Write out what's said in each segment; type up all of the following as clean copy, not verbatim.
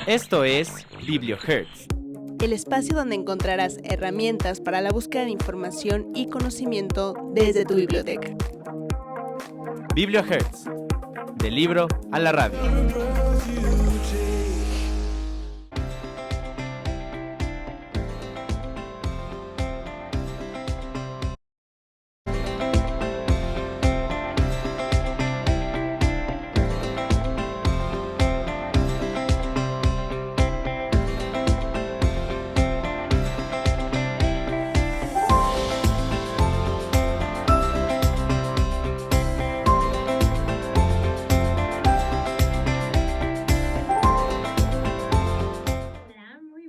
Esto es BiblioHertz, el espacio donde encontrarás herramientas para la búsqueda de información y conocimiento desde tu biblioteca. BiblioHertz, del libro a la radio.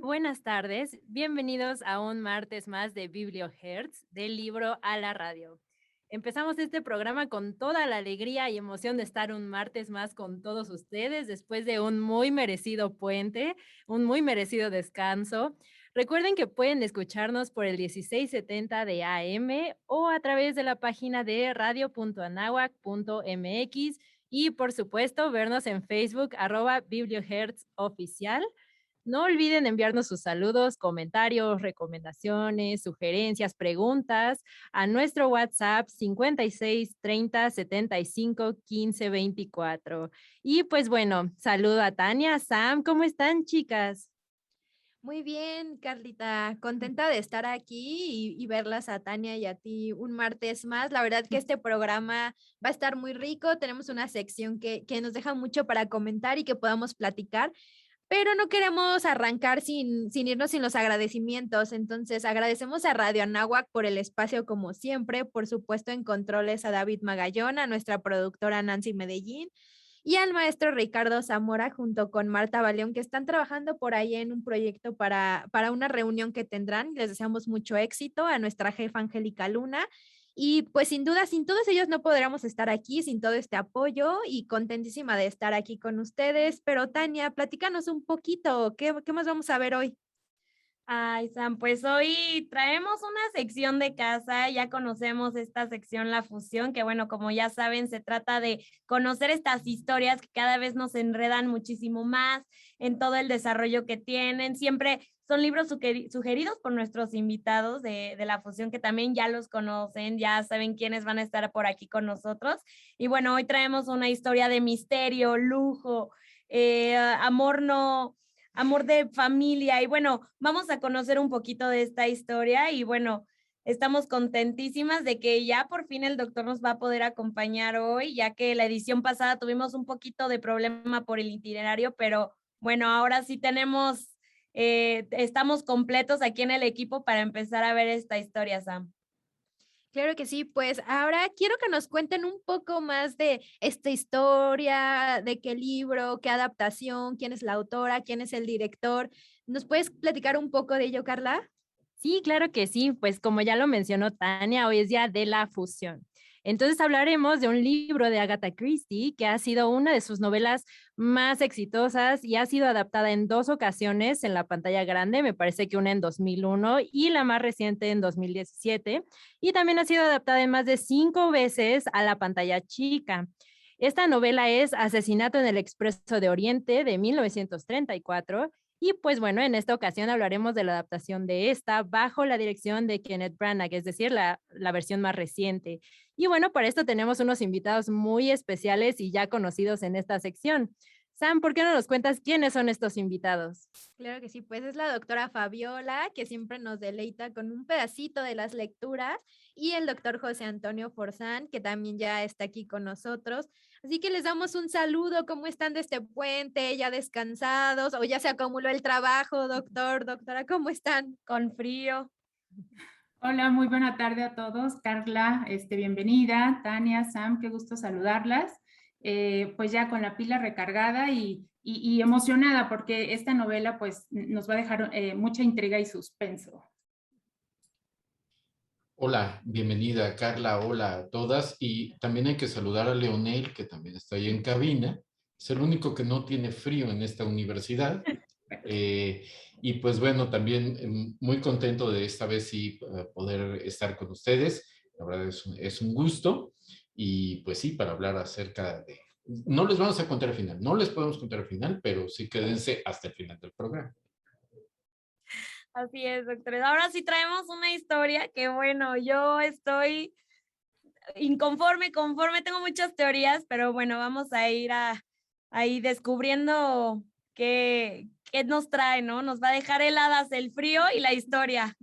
Buenas tardes, bienvenidos a un martes más de BiblioHertz, del libro a la radio. Empezamos este programa con toda la alegría y emoción de estar un martes más con todos ustedes después de un muy merecido puente, un muy merecido descanso. Recuerden que pueden escucharnos por el 1670 de AM o a través de la página de radio.anahuac.mx y por supuesto vernos en Facebook @BiblioHertzOficial. No olviden enviarnos sus saludos, comentarios, recomendaciones, sugerencias, preguntas a nuestro WhatsApp 56 30 75 15 24. Y pues bueno, saludo a Tania, Sam, ¿cómo están, chicas? Muy bien, Carlita, contenta de estar aquí y verlas a Tania y a ti un martes más. La verdad que este programa va a estar muy rico. Tenemos una sección que nos deja mucho para comentar y que podamos platicar, pero no queremos arrancar sin irnos sin los agradecimientos. Entonces, agradecemos a Radio Anáhuac por el espacio como siempre, por supuesto en controles a David Magallón, a nuestra productora Nancy Medellín y al maestro Ricardo Zamora junto con Marta Baleón, que están trabajando por ahí en un proyecto para una reunión que tendrán. Les deseamos mucho éxito a nuestra jefa Angélica Luna. Y pues sin duda, sin todos ellos no podríamos estar aquí, sin todo este apoyo y contentísima de estar aquí con ustedes. Pero Tania, platícanos un poquito, ¿qué más vamos a ver hoy? Ay, Sam, pues hoy traemos una sección de casa, ya conocemos esta sección La Fusión, que bueno, como ya saben, se trata de conocer estas historias que cada vez nos enredan muchísimo más en todo el desarrollo que tienen. Siempre son libros sugeridos por nuestros invitados de La Fusión, que también ya los conocen, ya saben quiénes van a estar por aquí con nosotros. Y bueno, hoy traemos una historia de misterio, lujo, amor de familia. Y bueno, vamos a conocer un poquito de esta historia y bueno, estamos contentísimas de que ya por fin el doctor nos va a poder acompañar hoy, ya que la edición pasada tuvimos un poquito de problema por el itinerario, pero bueno, ahora sí estamos completos aquí en el equipo para empezar a ver esta historia, Sam. Claro que sí, pues ahora quiero que nos cuenten un poco más de esta historia, de qué libro, qué adaptación, quién es la autora, quién es el director. ¿Nos puedes platicar un poco de ello, Carla? Sí, claro que sí, pues como ya lo mencionó Tania, hoy es día de La Fusión. Entonces hablaremos de un libro de Agatha Christie que ha sido una de sus novelas más exitosas y ha sido adaptada en 2 ocasiones en la pantalla grande, me parece que una en 2001 y la más reciente en 2017, y también ha sido adaptada en más de 5 veces a la pantalla chica. Esta novela es Asesinato en el Expreso de Oriente de 1934. Y pues bueno, en esta ocasión hablaremos de la adaptación de esta bajo la dirección de Kenneth Branagh, es decir, la versión más reciente. Y bueno, para esto tenemos unos invitados muy especiales y ya conocidos en esta sección. Sam, ¿por qué no nos cuentas quiénes son estos invitados? Claro que sí, pues es la doctora Fabiola, que siempre nos deleita con un pedacito de las lecturas, y el doctor José Antonio Forzán, que también ya está aquí con nosotros. Así que les damos un saludo. ¿Cómo están de este puente? ¿Ya descansados? ¿O ya se acumuló el trabajo, doctor, doctora? ¿Cómo están? Con frío. Hola, muy buena tarde a todos. Carla, bienvenida. Tania, Sam, qué gusto saludarlas. Pues ya con la pila recargada y emocionada porque esta novela pues nos va a dejar mucha intriga y suspenso. Hola, bienvenida Carla, hola a todas, y también hay que saludar a Leonel, que también está ahí en cabina. Es el único que no tiene frío en esta universidad. Y pues bueno, también muy contento de esta vez sí poder estar con ustedes. La verdad es un gusto, y pues sí, para hablar acerca No les vamos a contar el final, no les podemos contar el final, pero sí quédense hasta el final del programa. Así es, doctores. Ahora sí traemos una historia que, bueno, yo estoy inconforme, conforme, tengo muchas teorías, pero bueno, vamos a ir ahí descubriendo qué nos trae, ¿no? Nos va a dejar heladas el frío y la historia.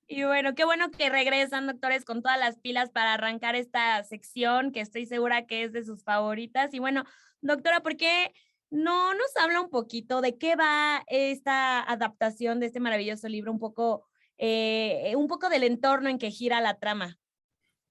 Y bueno, qué bueno que regresan, doctores, con todas las pilas para arrancar esta sección, que estoy segura que es de sus favoritas. Y bueno, doctora, ¿por qué no nos habla un poquito de qué va esta adaptación de este maravilloso libro, un poco del entorno en que gira la trama?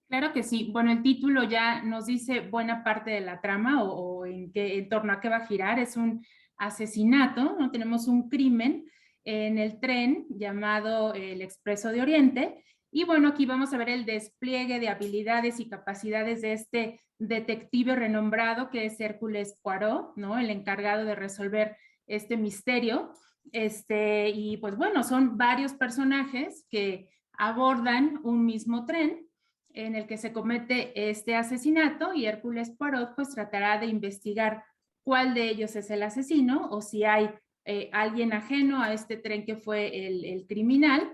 Claro que sí. Bueno, el título ya nos dice buena parte de la trama o en torno a qué va a girar. Es un asesinato, ¿no? Tenemos un crimen en el tren llamado el Expreso de Oriente. Y bueno, aquí vamos a ver el despliegue de habilidades y capacidades de este detective renombrado que es Hércules Poirot, ¿no? El encargado de resolver este misterio. Y pues bueno, son varios personajes que abordan un mismo tren en el que se comete este asesinato y Hércules Poirot pues tratará de investigar cuál de ellos es el asesino o si hay alguien ajeno a este tren que fue el criminal.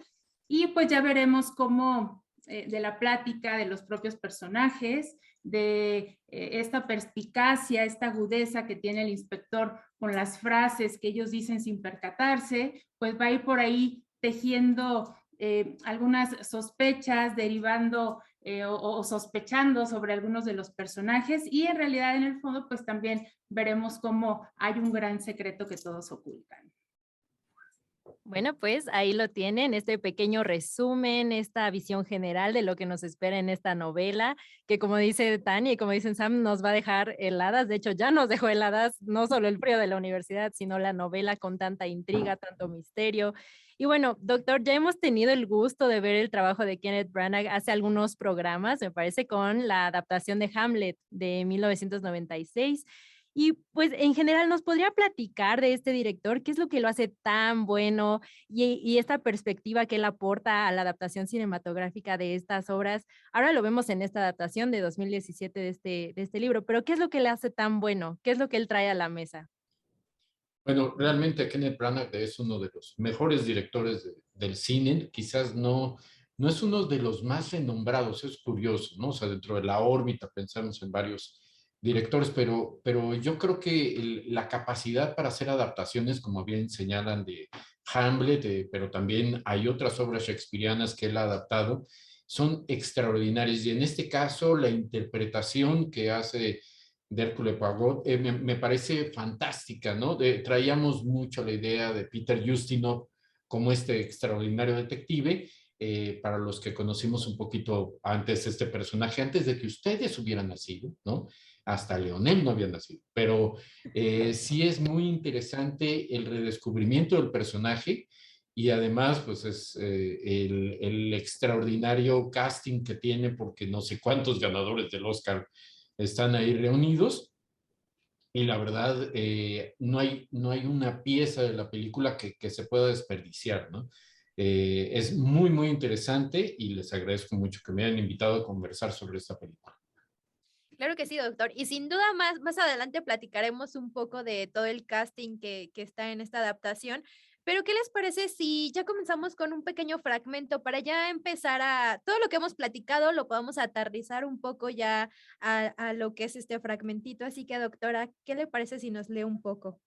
Y pues ya veremos cómo de la plática de los propios personajes, de esta perspicacia, esta agudeza que tiene el inspector con las frases que ellos dicen sin percatarse, pues va a ir por ahí tejiendo algunas sospechas, derivando o sospechando sobre algunos de los personajes, y en realidad en el fondo pues también veremos cómo hay un gran secreto que todos ocultan. Bueno, pues ahí lo tienen, este pequeño resumen, esta visión general de lo que nos espera en esta novela, que como dice Tania y como dicen Sam, nos va a dejar heladas. De hecho, ya nos dejó heladas, no solo el frío de la universidad, sino la novela con tanta intriga, tanto misterio. Y bueno, doctor, ya hemos tenido el gusto de ver el trabajo de Kenneth Branagh hace algunos programas, me parece, con la adaptación de Hamlet de 1996. Y pues en general nos podría platicar de este director, qué es lo que lo hace tan bueno y esta perspectiva que él aporta a la adaptación cinematográfica de estas obras. Ahora lo vemos en esta adaptación de 2017 de este libro, pero ¿qué es lo que le hace tan bueno? ¿Qué es lo que él trae a la mesa? Bueno, realmente Kenneth Branagh es uno de los mejores directores del cine, quizás no es uno de los más renombrados, es curioso, ¿no? O sea, dentro de la órbita pensamos en varios directores, pero yo creo que la capacidad para hacer adaptaciones, como bien señalan, de Hamlet, pero también hay otras obras shakespearianas que él ha adaptado, son extraordinarias. Y en este caso, la interpretación que hace de Hércules Poirot me parece fantástica, ¿no? Traíamos mucho la idea de Peter Ustinov como este extraordinario detective. Para los que conocimos un poquito antes este personaje, antes de que ustedes hubieran nacido, ¿no? Hasta Leonel no había nacido, pero sí es muy interesante el redescubrimiento del personaje y además pues es el extraordinario casting que tiene, porque no sé cuántos ganadores del Oscar están ahí reunidos, y la verdad no hay una pieza de la película que se pueda desperdiciar, ¿no? Es muy, muy interesante y les agradezco mucho que me hayan invitado a conversar sobre esta película. Claro que sí, doctor. Y sin duda más adelante platicaremos un poco de todo el casting que está en esta adaptación. Pero, ¿qué les parece si ya comenzamos con un pequeño fragmento para ya empezar a todo lo que hemos platicado, lo podamos aterrizar un poco ya a lo que es este fragmentito? Así que, doctora, ¿qué le parece si nos lee un poco?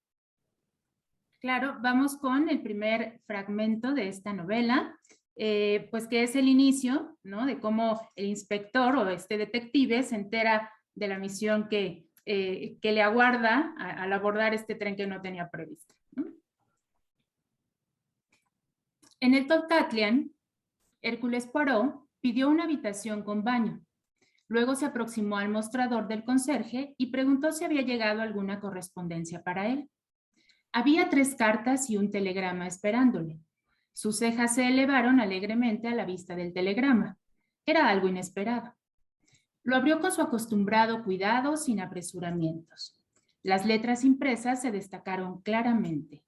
Claro, vamos con el primer fragmento de esta novela, pues que es el inicio, ¿no? De cómo el inspector o este detective se entera de la misión que le aguarda al abordar este tren que no tenía previsto, ¿no? En el Tolcatlian, Hércules Poirot pidió una habitación con baño. Luego se aproximó al mostrador del conserje y preguntó si había llegado alguna correspondencia para él. Había 3 cartas y un telegrama esperándole. Sus cejas se elevaron alegremente a la vista del telegrama. Era algo inesperado. Lo abrió con su acostumbrado cuidado, sin apresuramientos. Las letras impresas se destacaron claramente.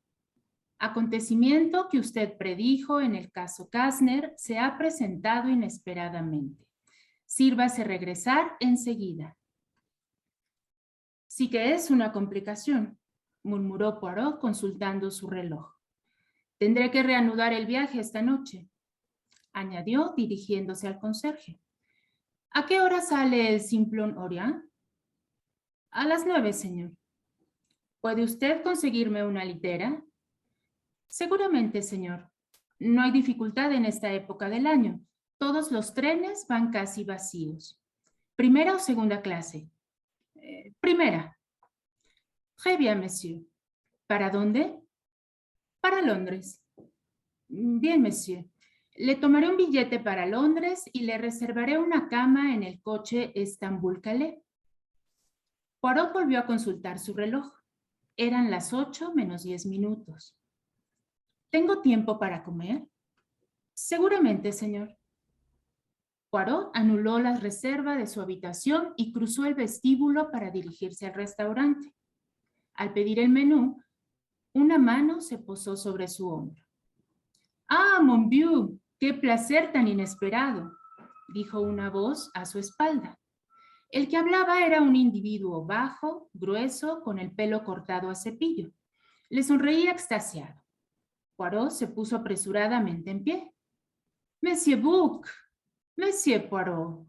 Acontecimiento que usted predijo en el caso Kastner se ha presentado inesperadamente. Sírvase regresar enseguida. Sí que es una complicación, murmuró Poirot consultando su reloj. Tendré que reanudar el viaje esta noche, añadió dirigiéndose al conserje. ¿A qué hora sale el Simplon Orient? A las 9, señor. ¿Puede usted conseguirme una litera? Seguramente, señor. No hay dificultad en esta época del año. Todos los trenes van casi vacíos. ¿Primera o segunda clase? Primera. Très bien, monsieur. ¿Para dónde? Para Londres. Bien, monsieur. Le tomaré un billete para Londres y le reservaré una cama en el coche Estambul-Calais. Poirot volvió a consultar su reloj. Eran las 8 menos 10 minutos. ¿Tengo tiempo para comer? Seguramente, señor. Poirot anuló la reserva de su habitación y cruzó el vestíbulo para dirigirse al restaurante. Al pedir el menú, una mano se posó sobre su hombro. «Ah, mon vieux, qué placer tan inesperado», dijo una voz a su espalda. El que hablaba era un individuo bajo, grueso, con el pelo cortado a cepillo. Le sonreía extasiado. Poirot se puso apresuradamente en pie. «Monsieur Buck, Monsieur Poirot».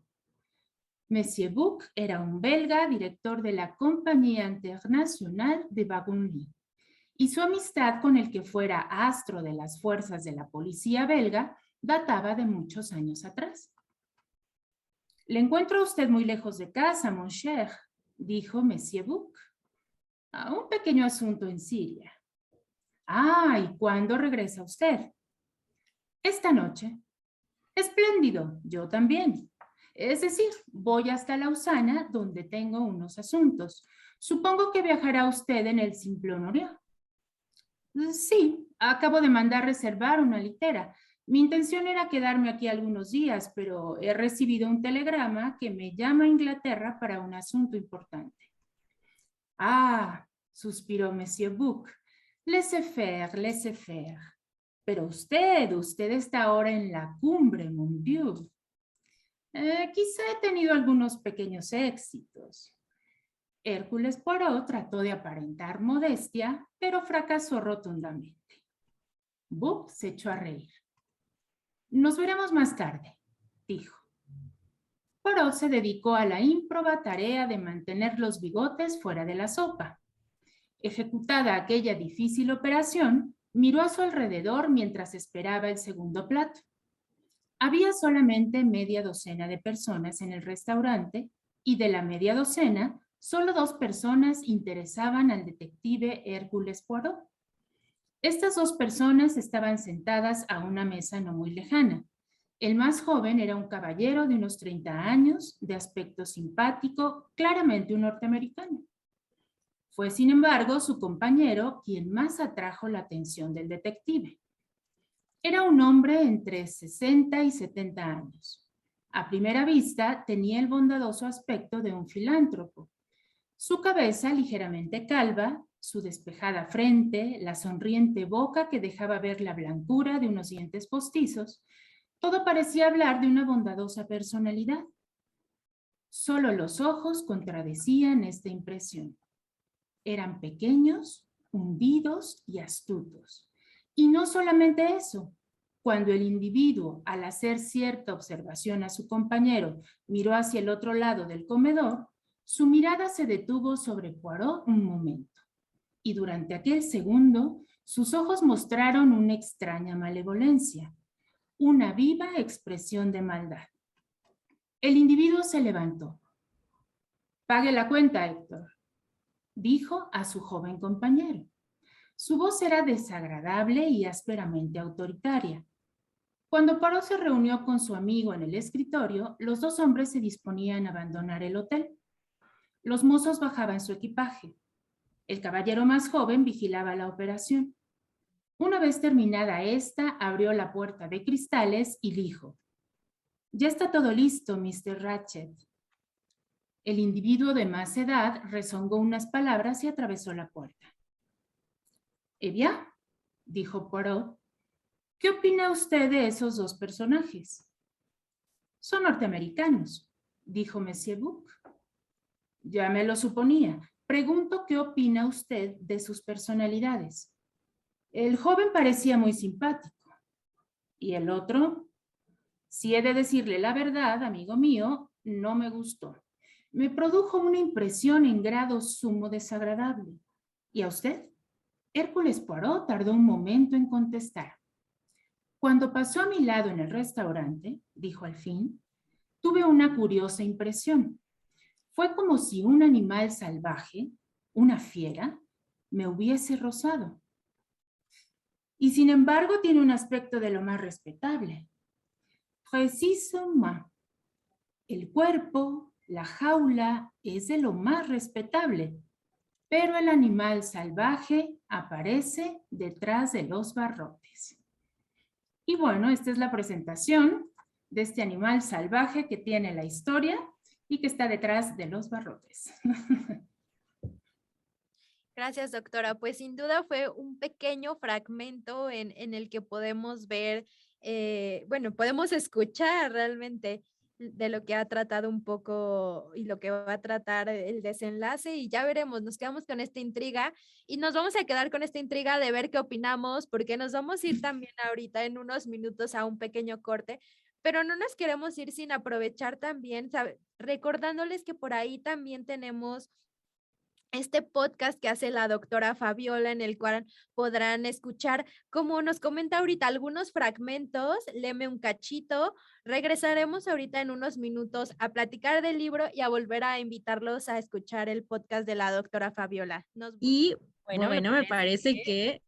Monsieur Buck era un belga, director de la Compañía Internacional de Wagonlit, y su amistad con el que fuera astro de las fuerzas de la policía belga databa de muchos años atrás. «Le encuentro a usted muy lejos de casa, mon cher», dijo Monsieur Buck. «Un pequeño asunto en Siria». «Ah, ¿y cuándo regresa usted?» «Esta noche». «Espléndido, yo también. Es decir, voy hasta Lausana, donde tengo unos asuntos. Supongo que viajará usted en el Simplon Orient». «Sí, acabo de mandar reservar una litera. Mi intención era quedarme aquí algunos días, pero he recibido un telegrama que me llama a Inglaterra para un asunto importante». «Ah», suspiró Monsieur Buck, «laissez faire, laissez faire. Pero usted está ahora en la cumbre, mon Dieu». «Quizá he tenido algunos pequeños éxitos». Hércules Poirot trató de aparentar modestia, pero fracasó rotundamente. Buck se echó a reír. «Nos veremos más tarde», dijo. Poirot se dedicó a la ímproba tarea de mantener los bigotes fuera de la sopa. Ejecutada aquella difícil operación, miró a su alrededor mientras esperaba el segundo plato. Había solamente media docena de personas en el restaurante y de la media docena, solo 2 personas interesaban al detective Hércules Poirot. Estas 2 personas estaban sentadas a una mesa no muy lejana. El más joven era un caballero de unos 30 años, de aspecto simpático, claramente un norteamericano. Fue, sin embargo, su compañero quien más atrajo la atención del detective. Era un hombre entre 60 y 70 años. A primera vista tenía el bondadoso aspecto de un filántropo. Su cabeza ligeramente calva, su despejada frente, la sonriente boca que dejaba ver la blancura de unos dientes postizos, todo parecía hablar de una bondadosa personalidad. Solo los ojos contradecían esta impresión. Eran pequeños, hundidos y astutos. Y no solamente eso. Cuando el individuo, al hacer cierta observación a su compañero, miró hacia el otro lado del comedor, su mirada se detuvo sobre Poirot un momento. Y durante aquel segundo, sus ojos mostraron una extraña malevolencia, una viva expresión de maldad. El individuo se levantó. «Pague la cuenta, Héctor», dijo a su joven compañero. Su voz era desagradable y ásperamente autoritaria. Cuando Poirot se reunió con su amigo en el escritorio, los 2 hombres se disponían a abandonar el hotel. Los mozos bajaban su equipaje. El caballero más joven vigilaba la operación. Una vez terminada esta, abrió la puerta de cristales y dijo: «Ya está todo listo, Mr. Ratchet». El individuo de más edad rezongó unas palabras y atravesó la puerta. «Eh bien», dijo Poirot, «¿qué opina usted de esos 2 personajes?» «Son norteamericanos», dijo Monsieur Buck. «Ya me lo suponía. pregunto qué opina usted de sus personalidades. El joven parecía muy simpático. ¿Y el otro? Si he de decirle la verdad, amigo mío, no me gustó. Me produjo una impresión en grado sumo desagradable. ¿Y a usted? Hércules Poirot tardó un momento en contestar. Cuando pasó a mi lado en el restaurante, dijo al fin, tuve una curiosa impresión. Fue como si un animal salvaje, una fiera, me hubiese rozado. Y sin embargo tiene un aspecto de lo más respetable. Precisamente. El cuerpo, la jaula, es de lo más respetable, pero el animal salvaje aparece detrás de los barrotes. Y bueno, esta es la presentación de este animal salvaje que tiene la historia y que está detrás de los barrotes. Gracias, doctora. Pues sin duda fue un pequeño fragmento en el que podemos ver, bueno, podemos escuchar realmente de lo que ha tratado un poco y lo que va a tratar el desenlace y ya veremos, nos quedamos con esta intriga y nos vamos a quedar con esta intriga de ver qué opinamos porque nos vamos a ir también ahorita en unos minutos a un pequeño corte, pero no nos queremos ir sin aprovechar también, recordándoles que por ahí también tenemos este podcast que hace la doctora Fabiola, en el cual podrán escuchar, como nos comenta ahorita, algunos fragmentos, léeme un cachito. Regresaremos ahorita en unos minutos a platicar del libro y a volver a invitarlos a escuchar el podcast de la doctora Fabiola. Y bueno, me parece que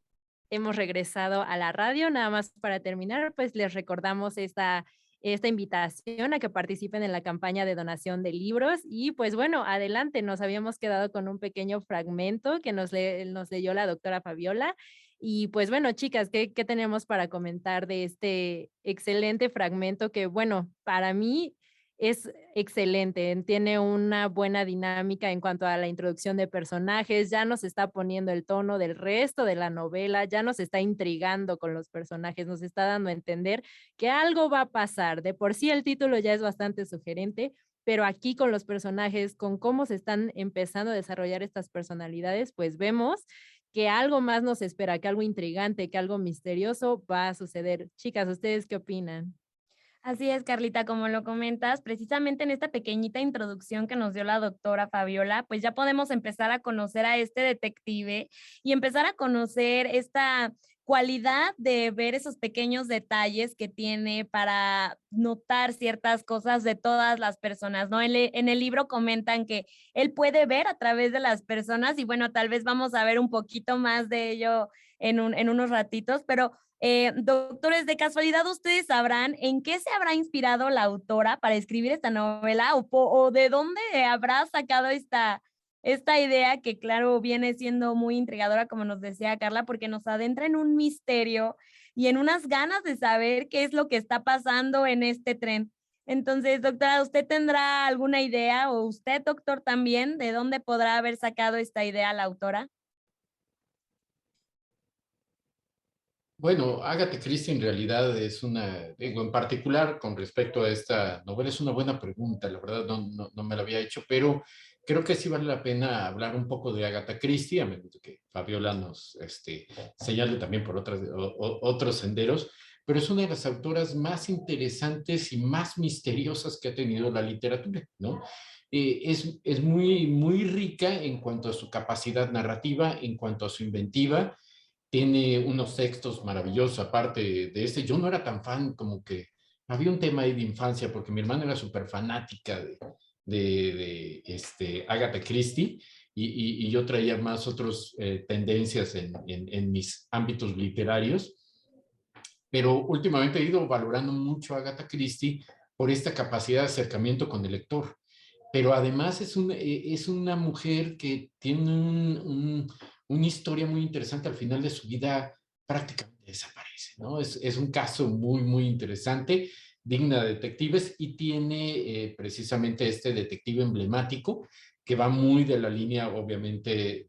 hemos regresado a la radio. Nada más para terminar, pues les recordamos esta invitación a que participen en la campaña de donación de libros y pues bueno, adelante, nos habíamos quedado con un pequeño fragmento que nos leyó la doctora Fabiola y pues bueno, chicas, ¿qué tenemos para comentar de este excelente fragmento que bueno, para mí es excelente, tiene una buena dinámica en cuanto a la introducción de personajes, ya nos está poniendo el tono del resto de la novela, ya nos está intrigando con los personajes, nos está dando a entender que algo va a pasar. De por sí el título ya es bastante sugerente, pero aquí con los personajes, con cómo se están empezando a desarrollar estas personalidades, pues vemos que algo más nos espera, que algo intrigante, que algo misterioso va a suceder. Chicas, ¿ustedes qué opinan? Así es, Carlita, como lo comentas, precisamente en esta pequeñita introducción que nos dio la doctora Fabiola, pues ya podemos empezar a conocer a este detective y empezar a conocer esta cualidad de ver esos pequeños detalles que tiene para notar ciertas cosas de todas las personas, ¿no? En el libro comentan que él puede ver a través de las personas y bueno, tal vez vamos a ver un poquito más de ello en unos ratitos, pero doctores, de casualidad, ¿ustedes sabrán en qué se habrá inspirado la autora para escribir esta novela o de dónde habrá sacado esta idea que, claro, viene siendo muy intrigadora, como nos decía Carla, porque nos adentra en un misterio y en unas ganas de saber qué es lo que está pasando en este tren? Entonces, doctora, ¿usted tendrá alguna idea o usted, doctor, también, de dónde podrá haber sacado esta idea la autora? Bueno, Agatha Christie en realidad es digo, en particular con respecto a esta novela, es una buena pregunta, la verdad no me la había hecho, pero creo que sí vale la pena hablar un poco de Agatha Christie, a menos que Fabiola nos señale también por otros senderos, pero es una de las autoras más interesantes y más misteriosas que ha tenido la literatura, ¿no? Es muy rica en cuanto a su capacidad narrativa, en cuanto a su inventiva. Tiene unos textos maravillosos, aparte de este. Yo no era tan fan, como que había un tema ahí de infancia, porque mi hermana era súper fanática de Agatha Christie, y yo traía más otras tendencias en mis ámbitos literarios, pero últimamente he ido valorando mucho a Agatha Christie por esta capacidad de acercamiento con el lector. Pero además es una mujer que tiene una historia muy interesante. Al final de su vida prácticamente desaparece, ¿no? Es un caso muy interesante, digna de detectives, y tiene precisamente este detective emblemático que va muy de la línea, obviamente,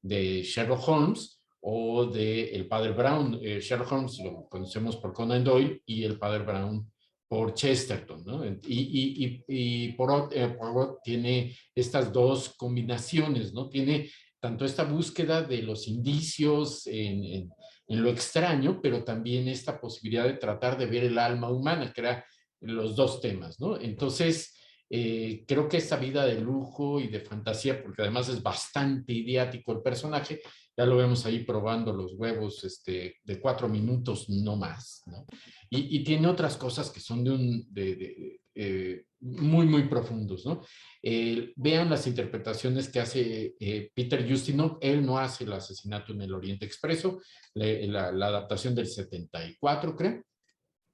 de Sherlock Holmes o de el Padre Brown. Sherlock Holmes lo conocemos por Conan Doyle y el Padre Brown por Chesterton, ¿no? Y Poirot tiene estas dos combinaciones, ¿no? Tiene tanto esta búsqueda de los indicios en lo extraño, pero también esta posibilidad de tratar de ver el alma humana, que eran los dos temas, ¿no? Entonces, creo que esta vida de lujo y de fantasía, porque además es bastante idiático el personaje, ya lo vemos ahí probando los huevos de 4 minutos, no más, ¿no? Y tiene otras cosas que son muy, muy profundos, ¿no? Vean las interpretaciones que hace Peter Ustinov. Él no hace El asesinato en el Oriente Expreso, la adaptación del 74, creo,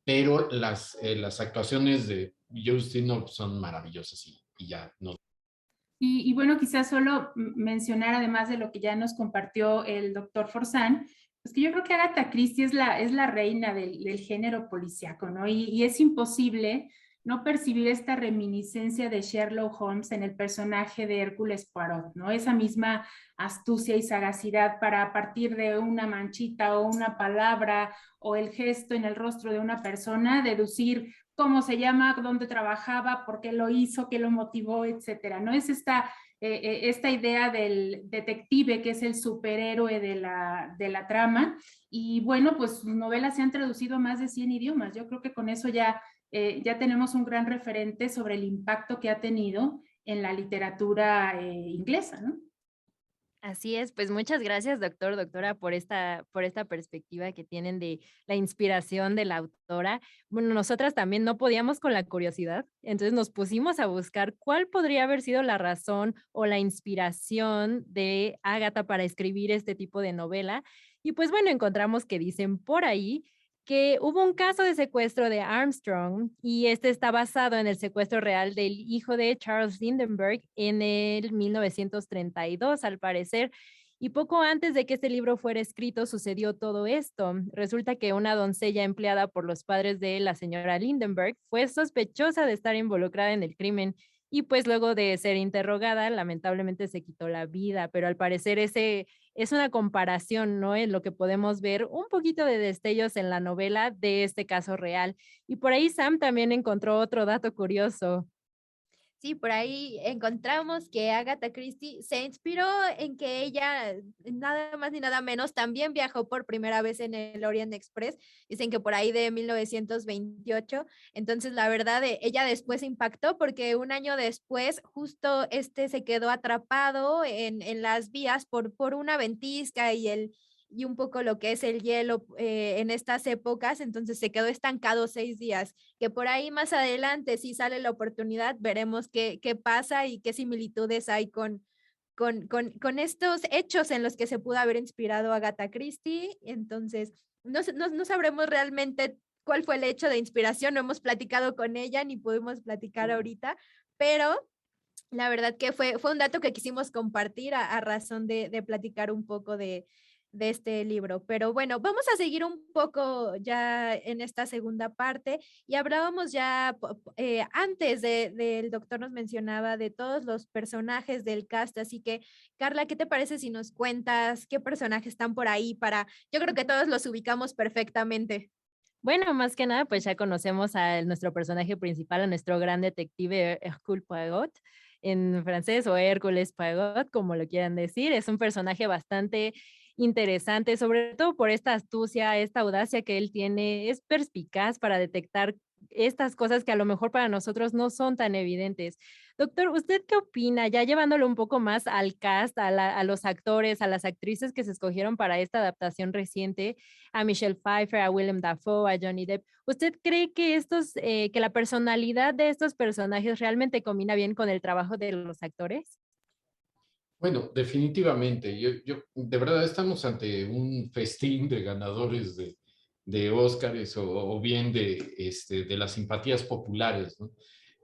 pero las actuaciones de Ustinov son maravillosas y ya no. Y bueno, quizás solo mencionar, además de lo que ya nos compartió el doctor Forzán, pues que yo creo que Agatha Christie es la reina del género policíaco, ¿no? Y es imposible no percibir esta reminiscencia de Sherlock Holmes en el personaje de Hércules Poirot, ¿no? Esa misma astucia y sagacidad para, a partir de una manchita o una palabra o el gesto en el rostro de una persona, deducir cómo se llama, dónde trabajaba, por qué lo hizo, qué lo motivó, etcétera. ¿No? Es esta idea del detective que es el superhéroe de la trama. Y bueno, pues sus novelas se han traducido a más de 100 idiomas. Yo creo que con eso ya tenemos un gran referente sobre el impacto que ha tenido en la literatura inglesa, ¿no? Así es, pues muchas gracias, doctor, doctora, por esta perspectiva que tienen de la inspiración de la autora. Bueno, nosotras también no podíamos con la curiosidad, entonces nos pusimos a buscar cuál podría haber sido la razón o la inspiración de Agatha para escribir este tipo de novela. Y pues bueno, encontramos que dicen por ahí que hubo un caso de secuestro de Armstrong y este está basado en el secuestro real del hijo de Charles Lindbergh en el 1932, al parecer. Y poco antes de que este libro fuera escrito sucedió todo esto. Resulta que una doncella empleada por los padres de la señora Lindbergh fue sospechosa de estar involucrada en el crimen y pues luego de ser interrogada lamentablemente se quitó la vida, pero al parecer ese es una comparación, ¿no? En lo que podemos ver un poquito de destellos en la novela de este caso real. Y por ahí Sam también encontró otro dato curioso. Sí, por ahí encontramos que Agatha Christie se inspiró en que ella, nada más ni nada menos, también viajó por primera vez en el Orient Express. Dicen que por ahí de 1928. Entonces, la verdad, ella después impactó porque un año después, justo se quedó atrapado en las vías por una ventisca y un poco lo que es el hielo en estas épocas, entonces se quedó estancado 6 días, que por ahí más adelante si sale la oportunidad, veremos qué pasa y qué similitudes hay con estos hechos en los que se pudo haber inspirado Agatha Christie. Entonces, no sabremos realmente cuál fue el hecho de inspiración, no hemos platicado con ella ni pudimos platicar ahorita, pero la verdad que fue un dato que quisimos compartir a razón de platicar un poco de este libro. Pero bueno, vamos a seguir un poco ya en esta segunda parte y hablábamos ya antes del doctor nos mencionaba de todos los personajes del cast, así que Carla, ¿qué te parece si nos cuentas qué personajes están por ahí yo creo que todos los ubicamos perfectamente? Bueno, más que nada, pues ya conocemos a nuestro personaje principal, a nuestro gran detective Hercule Poirot, en francés, o Hércules Poirot, como lo quieran decir. Es un personaje bastante interesante, sobre todo por esta astucia, esta audacia que él tiene. Es perspicaz para detectar estas cosas que a lo mejor para nosotros no son tan evidentes. Doctor, ¿usted qué opina? Ya llevándolo un poco más al cast, a los actores, a las actrices que se escogieron para esta adaptación reciente, a Michelle Pfeiffer, a Willem Dafoe, a Johnny Depp. ¿Usted cree que que la personalidad de estos personajes realmente combina bien con el trabajo de los actores? Bueno, definitivamente. De verdad estamos ante un festín de ganadores de Óscares o bien de las simpatías populares, ¿no?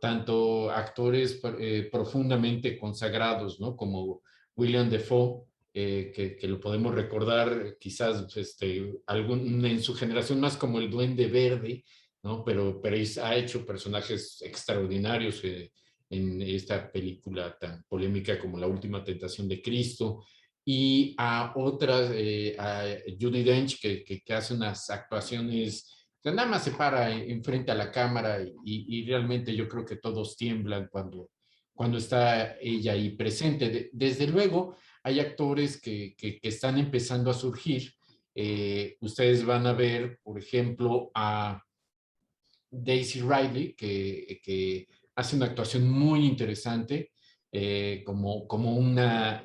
Tanto actores profundamente consagrados, ¿no? Como William Dafoe, que lo podemos recordar quizás en su generación más como el Duende Verde, ¿no? Pero ha hecho personajes extraordinarios en esta película tan polémica como La Última Tentación de Cristo, y a otras, a Judi Dench, que hace unas actuaciones O sea, nada más se para enfrente a la cámara y realmente yo creo que todos tiemblan cuando está ella ahí presente. Desde luego, hay actores que están empezando a surgir. Ustedes van a ver, por ejemplo, a Daisy Ridley, que hace una actuación muy interesante como una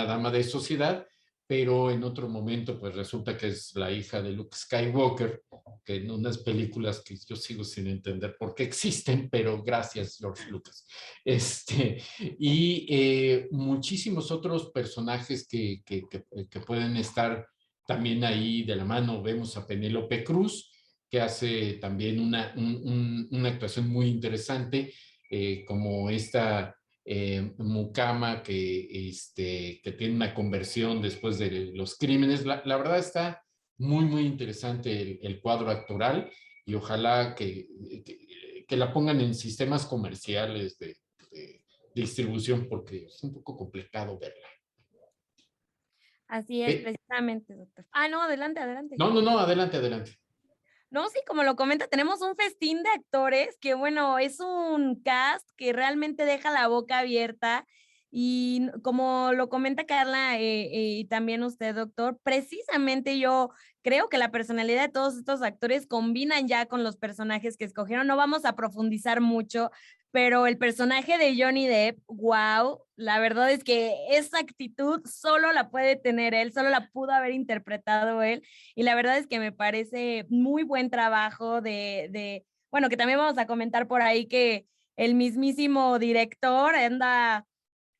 dama de sociedad, pero en otro momento pues resulta que es la hija de Luke Skywalker, que en unas películas que yo sigo sin entender por qué existen, pero gracias George Lucas. Y muchísimos otros personajes que pueden estar también ahí de la mano. Vemos a Penélope Cruz, que hace también una actuación muy interesante, como esta mucama que tiene una conversión después de los crímenes. La verdad está muy interesante el cuadro actoral y ojalá que la pongan en sistemas comerciales de distribución porque es un poco complicado verla. Así es, precisamente, doctor. Ah, no, adelante, adelante. No, adelante. No, sí, como lo comenta, tenemos un festín de actores que, bueno, es un cast que realmente deja la boca abierta y como lo comenta Carla y también usted, doctor, precisamente yo creo que la personalidad de todos estos actores combinan ya con los personajes que escogieron. No vamos a profundizar mucho, pero el personaje de Johnny Depp, wow, la verdad es que esa actitud solo la puede tener él, solo la pudo haber interpretado él. Y la verdad es que me parece muy buen trabajo bueno, que también vamos a comentar por ahí que el mismísimo director anda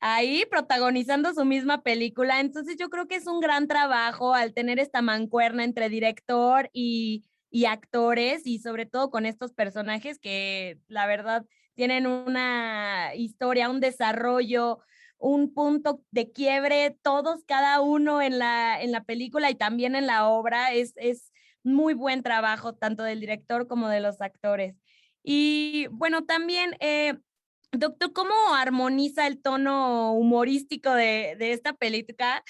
ahí protagonizando su misma película. Entonces yo creo que es un gran trabajo al tener esta mancuerna entre director y actores y sobre todo con estos personajes que la verdad tienen una historia, un desarrollo, un punto de quiebre, todos, cada uno en la película y también en la obra. Es muy buen trabajo tanto del director como de los actores. Y bueno, también, doctor, ¿cómo armoniza el tono humorístico de esta película,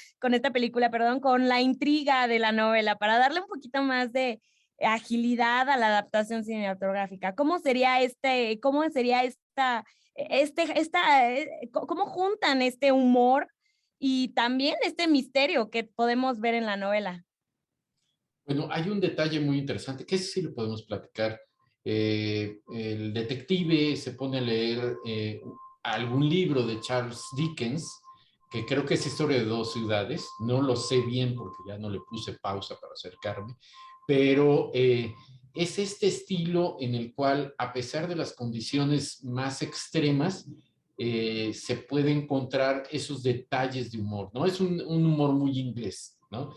perdón, con la intriga de la novela para darle un poquito más de agilidad a la adaptación cinematográfica? ¿Cómo sería cómo juntan este humor y también este misterio que podemos ver en la novela? Bueno, hay un detalle muy interesante, que ese sí lo podemos platicar. El detective se pone a leer algún libro de Charles Dickens, que creo que es Historia de dos ciudades. No lo sé bien porque ya no le puse pausa para acercarme, pero es este estilo en el cual, a pesar de las condiciones más extremas, se puede encontrar esos detalles de humor, ¿no? Es un humor muy inglés, ¿no?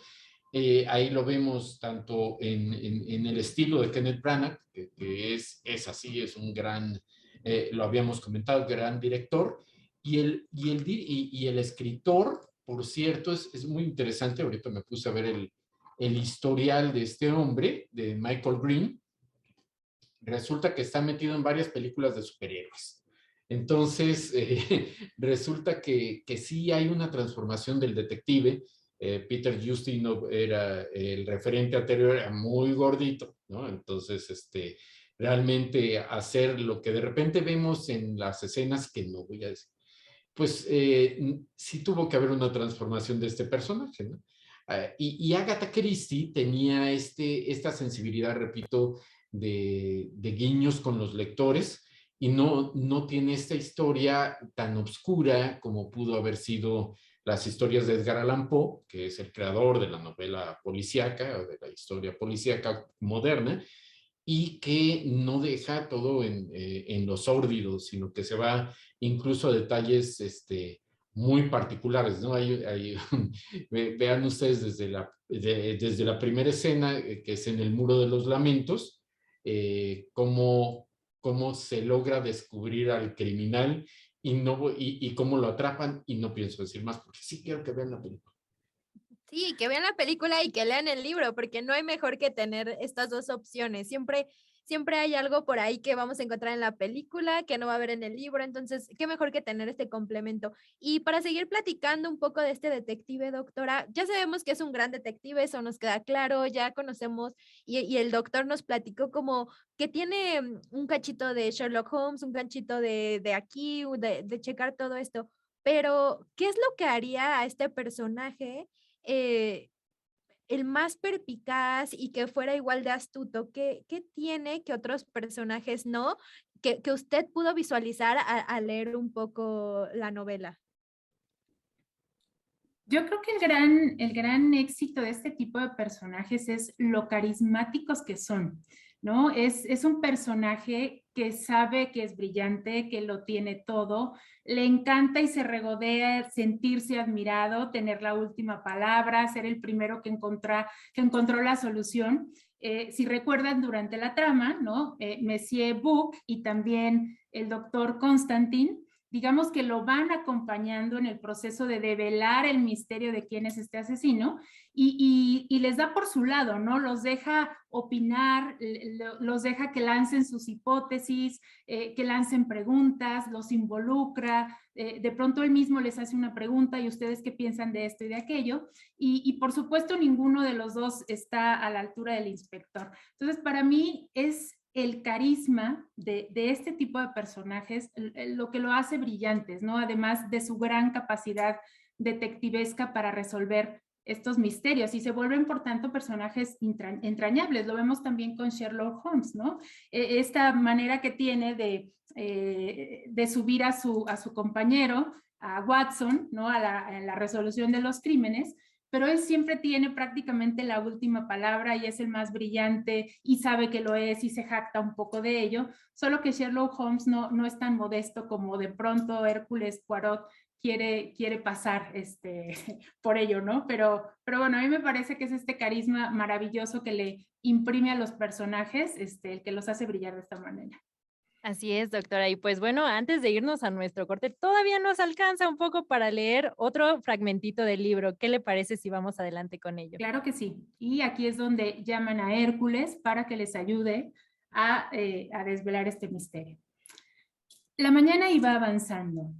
Ahí lo vemos tanto en el estilo de Kenneth Branagh, que es así, es un gran, lo habíamos comentado, gran director, y el escritor, por cierto, es muy interesante. Ahorita me puse a ver el historial de este hombre, de Michael Green. Resulta que está metido en varias películas de superhéroes. Entonces, resulta que sí hay una transformación del detective. Peter Ustinov era el referente anterior, era muy gordito, ¿no? Entonces, realmente hacer lo que de repente vemos en las escenas, que no voy a decir, pues sí tuvo que haber una transformación de este personaje, ¿no? Y Agatha Christie tenía esta sensibilidad, repito, de guiños con los lectores, y no tiene esta historia tan oscura como pudo haber sido las historias de Edgar Allan Poe, que es el creador de la novela policíaca, o de la historia policíaca moderna, y que no deja todo en los sórdidos, sino que se va incluso a detalles muy particulares, ¿no? Vean ustedes desde la primera escena, que es en el Muro de los Lamentos, cómo se logra descubrir al criminal y cómo lo atrapan, y no pienso decir más porque sí quiero que vean la película. Sí, que vean la película y que lean el libro, porque no hay mejor que tener estas dos opciones. Siempre siempre hay algo por ahí que vamos a encontrar en la película, que no va a haber en el libro, entonces, qué mejor que tener este complemento. Y para seguir platicando un poco de este detective, doctora, ya sabemos que es un gran detective, eso nos queda claro, ya conocemos, y el doctor nos platicó como que tiene un cachito de Sherlock Holmes, un cachito de aquí, de checar todo esto, pero ¿qué es lo que haría a este personaje el más perspicaz y que fuera igual de astuto? ¿Qué tiene que otros personajes no? Que usted pudo visualizar al leer un poco la novela. Yo creo que el gran éxito de este tipo de personajes es lo carismáticos que son, ¿no? Es un personaje que sabe que es brillante, que lo tiene todo, le encanta y se regodea sentirse admirado, tener la última palabra, ser el primero que encontró la solución. Si recuerdan durante la trama, ¿no? Monsieur Book y también el doctor Constantine, digamos que lo van acompañando en el proceso de develar el misterio de quién es este asesino y les da por su lado, ¿no? Los deja opinar, los deja que lancen sus hipótesis, que lancen preguntas, los involucra, de pronto él mismo les hace una pregunta y ustedes qué piensan de esto y de aquello, y por supuesto ninguno de los dos está a la altura del inspector. Entonces para mí es el carisma de este tipo de personajes lo que lo hace brillantes, ¿no? Además de su gran capacidad detectivesca para resolver estos misterios y se vuelven por tanto personajes entrañables. Lo vemos también con Sherlock Holmes, ¿no? Esta manera que tiene de subir a su compañero, a Watson, ¿no? A la resolución de los crímenes, pero él siempre tiene prácticamente la última palabra y es el más brillante y sabe que lo es y se jacta un poco de ello, solo que Sherlock Holmes no es tan modesto como de pronto Hércules Poirot quiere pasar por ello, ¿no? Pero bueno, a mí me parece que es este carisma maravilloso que le imprime a los personajes, el que los hace brillar de esta manera. Así es, doctora. Y pues bueno, antes de irnos a nuestro corte, todavía nos alcanza un poco para leer otro fragmentito del libro. ¿Qué le parece si vamos adelante con ello? Claro que sí. Y aquí es donde llaman a Hércules para que les ayude a desvelar este misterio. La mañana iba avanzando.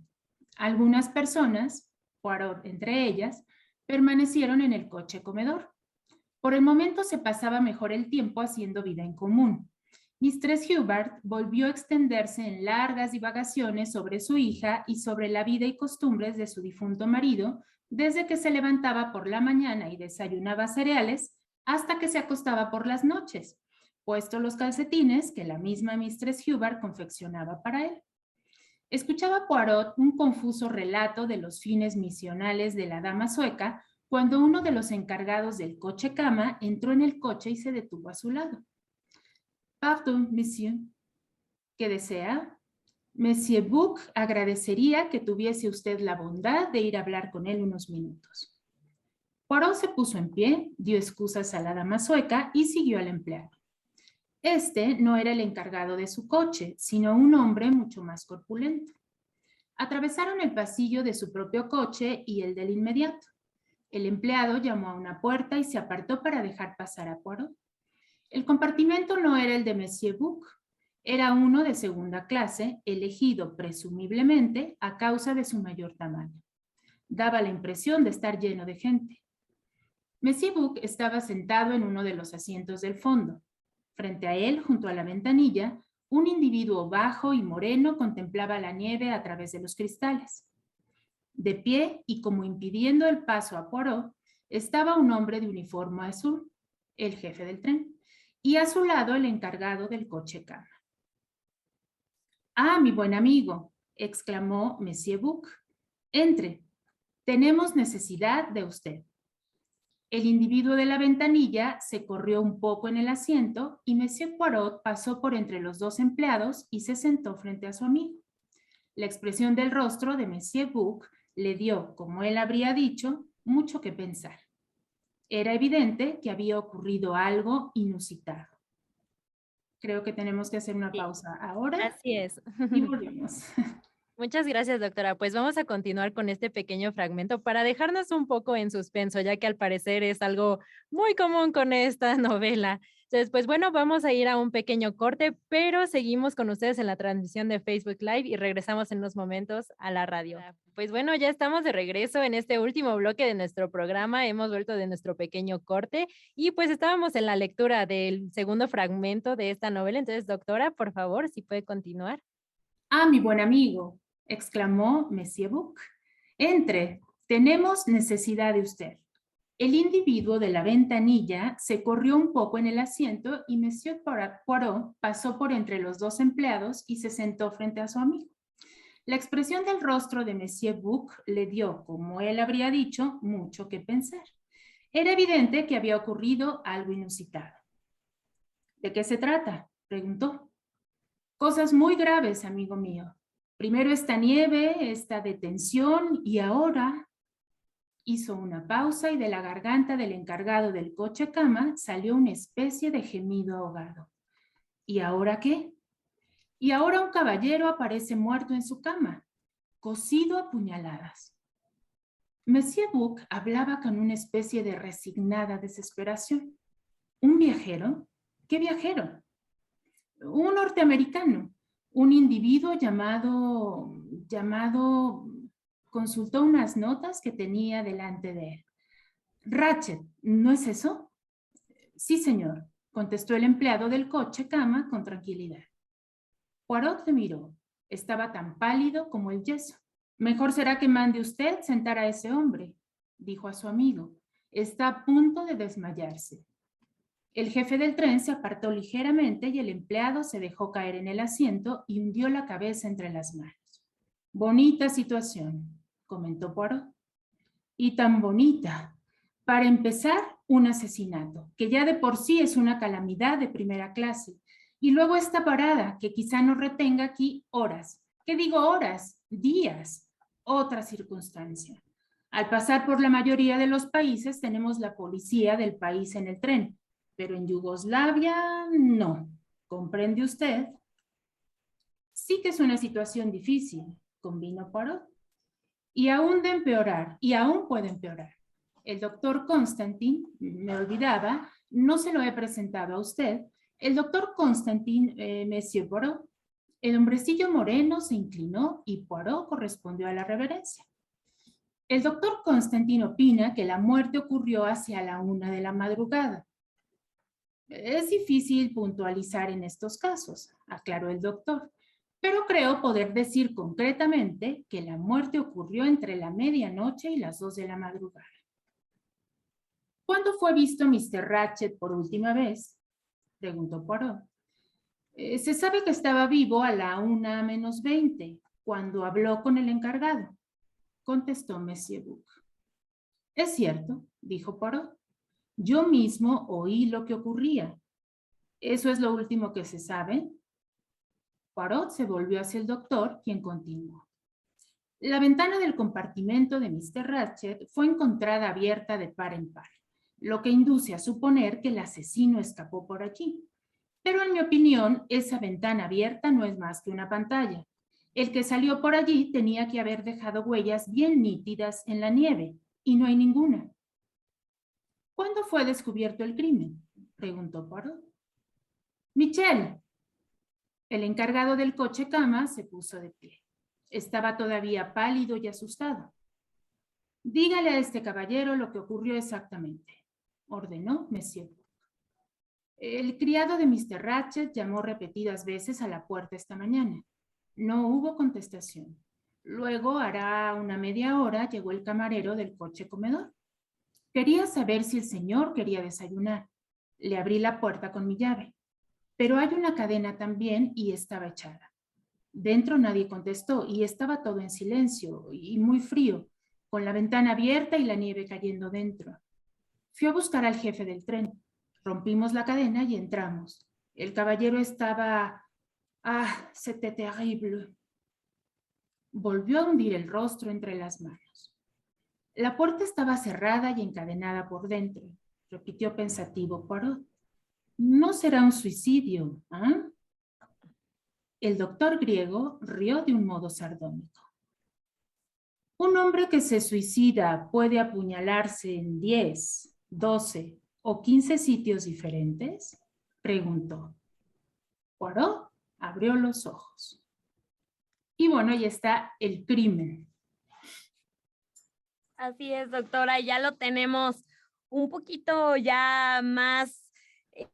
Algunas personas, Poirot entre ellas, permanecieron en el coche comedor. Por el momento se pasaba mejor el tiempo haciendo vida en común. Mistress Hubbard volvió a extenderse en largas divagaciones sobre su hija y sobre la vida y costumbres de su difunto marido, desde que se levantaba por la mañana y desayunaba cereales, hasta que se acostaba por las noches, puesto los calcetines que la misma Mistress Hubbard confeccionaba para él. Escuchaba Poirot un confuso relato de los fines misionales de la dama sueca cuando uno de los encargados del coche cama entró en el coche y se detuvo a su lado. Pardon, monsieur. ¿Qué desea? Monsieur Book agradecería que tuviese usted la bondad de ir a hablar con él unos minutos. Poirot se puso en pie, dio excusas a la dama sueca y siguió al empleado. Este no era el encargado de su coche, sino un hombre mucho más corpulento. Atravesaron el pasillo de su propio coche y el del inmediato. El empleado llamó a una puerta y se apartó para dejar pasar a Poirot. El compartimento no era el de Monsieur Book, era uno de segunda clase, elegido presumiblemente a causa de su mayor tamaño. Daba la impresión de estar lleno de gente. Monsieur Book estaba sentado en uno de los asientos del fondo. Frente a él, junto a la ventanilla, un individuo bajo y moreno contemplaba la nieve a través de los cristales. De pie y como impidiendo el paso a Poirot, estaba un hombre de uniforme azul, el jefe del tren, y a su lado el encargado del coche cama. «Ah, mi buen amigo», exclamó Monsieur Book. «Entre, tenemos necesidad de usted». El individuo de la ventanilla se corrió un poco en el asiento y Monsieur Poirot pasó por entre los dos empleados y se sentó frente a su amigo. La expresión del rostro de Monsieur Book le dio, como él habría dicho, mucho que pensar. Era evidente que había ocurrido algo inusitado. Creo que tenemos que hacer una pausa ahora. Así es. Y volvemos. Muchas gracias, doctora. Pues vamos a continuar con este pequeño fragmento para dejarnos un poco en suspenso, ya que al parecer es algo muy común con esta novela. Entonces, pues bueno, vamos a ir a un pequeño corte, pero seguimos con ustedes en la transmisión de Facebook Live y regresamos en unos momentos a la radio. Pues bueno, ya estamos de regreso en este último bloque de nuestro programa. Hemos vuelto de nuestro pequeño corte y pues estábamos en la lectura del segundo fragmento de esta novela. Entonces, doctora, por favor, si puede continuar. Ah, mi buen amigo, exclamó Monsieur Buck. Entre, tenemos necesidad de usted. El individuo de la ventanilla se corrió un poco en el asiento y Monsieur Poirot pasó por entre los dos empleados y se sentó frente a su amigo. La expresión del rostro de Monsieur Buck le dio, como él habría dicho, mucho que pensar. Era evidente que había ocurrido algo inusitado. ¿De qué se trata?, preguntó. Cosas muy graves, amigo mío. Primero esta nieve, esta detención y ahora... Hizo una pausa y de la garganta del encargado del coche cama salió una especie de gemido ahogado. ¿Y ahora qué? Y ahora un caballero aparece muerto en su cama, cosido a puñaladas. Monsieur Buck hablaba con una especie de resignada desesperación. ¿Un viajero? ¿Qué viajero? Un norteamericano, un individuo llamado... Consultó unas notas que tenía delante de él. Ratchet, ¿no es eso? Sí, señor, contestó el empleado del coche cama con tranquilidad. Poirot le miró. Estaba tan pálido como el yeso. Mejor será que mande usted sentar a ese hombre, dijo a su amigo. Está a punto de desmayarse. El jefe del tren se apartó ligeramente y el empleado se dejó caer en el asiento y hundió la cabeza entre las manos. Bonita situación, comentó Poirot. Y tan bonita. Para empezar, un asesinato, que ya de por sí es una calamidad de primera clase. Y luego esta parada, que quizá nos retenga aquí horas. ¿Qué digo horas? Días. Otra circunstancia. Al pasar por la mayoría de los países tenemos la policía del país en el tren, pero en Yugoslavia no. ¿Comprende usted? Sí que es una situación difícil, convino Poirot. Y aún de empeorar, y aún puede empeorar. El doctor Constantin, me olvidaba, no se lo he presentado a usted, el doctor Constantin, Monsieur Poirot. El hombrecillo moreno se inclinó y Poirot correspondió a la reverencia. El doctor Constantin opina que la muerte ocurrió hacia la 1 de la madrugada. Es difícil puntualizar en estos casos, aclaró el doctor. Pero creo poder decir concretamente que la muerte ocurrió entre la medianoche y las 2 de la madrugada. ¿Cuándo fue visto Mr. Ratchet por última vez?, preguntó Poirot. Se sabe que estaba vivo a la 1:20, cuando habló con el encargado, contestó Monsieur Buck. Es cierto, dijo Poirot. Yo mismo oí lo que ocurría. ¿Eso es lo último que se sabe? Poirot se volvió hacia el doctor, quien continuó. La ventana del compartimento de Mr. Ratchet fue encontrada abierta de par en par, lo que induce a suponer que el asesino escapó por allí. Pero en mi opinión, esa ventana abierta no es más que una pantalla. El que salió por allí tenía que haber dejado huellas bien nítidas en la nieve, y no hay ninguna. ¿Cuándo fue descubierto el crimen?, preguntó Poirot. Michel. El encargado del coche cama se puso de pie. Estaba todavía pálido y asustado. Dígale a este caballero lo que ocurrió exactamente, ordenó Monsieur Buck. El criado de Mr. Ratchet llamó repetidas veces a la puerta esta mañana. No hubo contestación. Luego, hará una media hora, llegó el camarero del coche comedor. Quería saber si el señor quería desayunar. Le abrí la puerta con mi llave. Pero hay una cadena también y estaba echada. Dentro nadie contestó y estaba todo en silencio y muy frío, con la ventana abierta y la nieve cayendo dentro. Fui a buscar al jefe del tren. Rompimos la cadena y entramos. El caballero estaba... Ah, c'était terrible. Volvió a hundir el rostro entre las manos. La puerta estaba cerrada y encadenada por dentro, repitió pensativo Poirot. No será un suicidio, ¿ah? El doctor griego rió de un modo sardónico. Un hombre que se suicida puede apuñalarse en 10, 12 o 15 sitios diferentes. preguntó. Poirot abrió los ojos. Y bueno, ahí está el crimen. Así es, doctora, ya lo tenemos un poquito ya más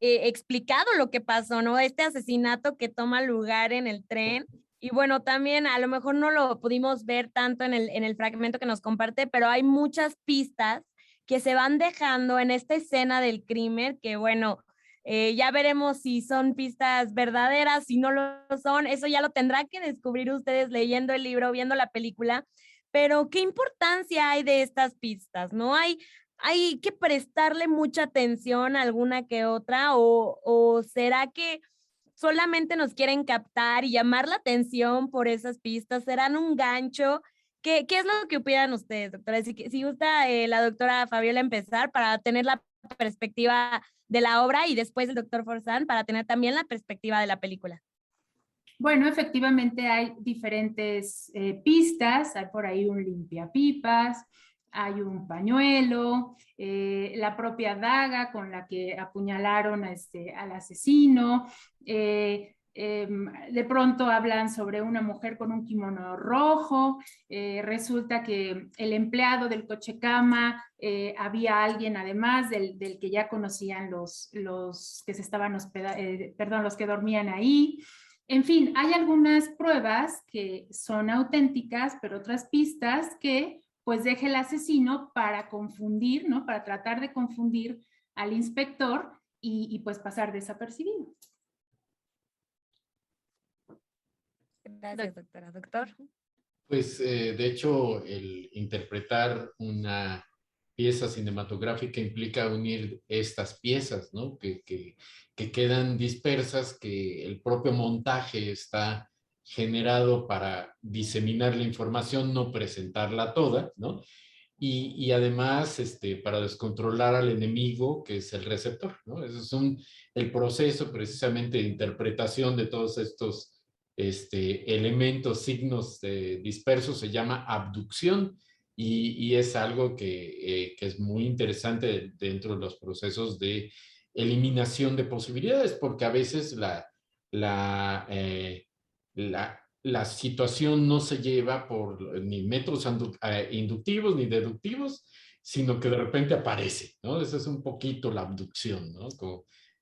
explicado lo que pasó, ¿no? Este asesinato que toma lugar en el tren. Y bueno, también a lo mejor no lo pudimos ver tanto en el fragmento que nos comparte, pero hay muchas pistas que se van dejando en esta escena del crimen, que bueno, ya veremos si son pistas verdaderas, si no lo son, eso ya lo tendrán que descubrir ustedes leyendo el libro, viendo la película, pero ¿qué importancia hay de estas pistas? ¿No? Hay que prestarle mucha atención a alguna que otra, o será que solamente nos quieren captar y llamar la atención por esas pistas, serán un gancho. ¿Qué es lo que opinan ustedes, doctora? Si gusta la doctora Fabiola empezar para tener la perspectiva de la obra y después el doctor Forzán para tener también la perspectiva de la película. Bueno, efectivamente hay diferentes pistas, hay por ahí un limpiapipas, hay un pañuelo, la propia daga con la que apuñalaron al asesino, de pronto hablan sobre una mujer con un kimono rojo, resulta que el empleado del coche cama, había alguien además del que ya conocían los que se estaban los que dormían ahí. En fin, hay algunas pruebas que son auténticas, pero otras pistas que pues deja el asesino para confundir, ¿no? Para tratar de confundir al inspector y pues pasar desapercibido. Gracias, doctora. Doctor. Pues de hecho, el interpretar una pieza cinematográfica implica unir estas piezas, ¿no? Que quedan dispersas, que el propio montaje está generado para diseminar la información, no presentarla toda, ¿no? Y además para descontrolar al enemigo, que es el receptor, ¿no? Ese es el proceso precisamente de interpretación de todos estos elementos, signos dispersos, se llama abducción, y es algo que es muy interesante dentro de los procesos de eliminación de posibilidades, porque a veces la situación no se lleva por ni métodos inductivos ni deductivos, sino que de repente aparece, ¿no? Esa es un poquito la abducción, ¿no?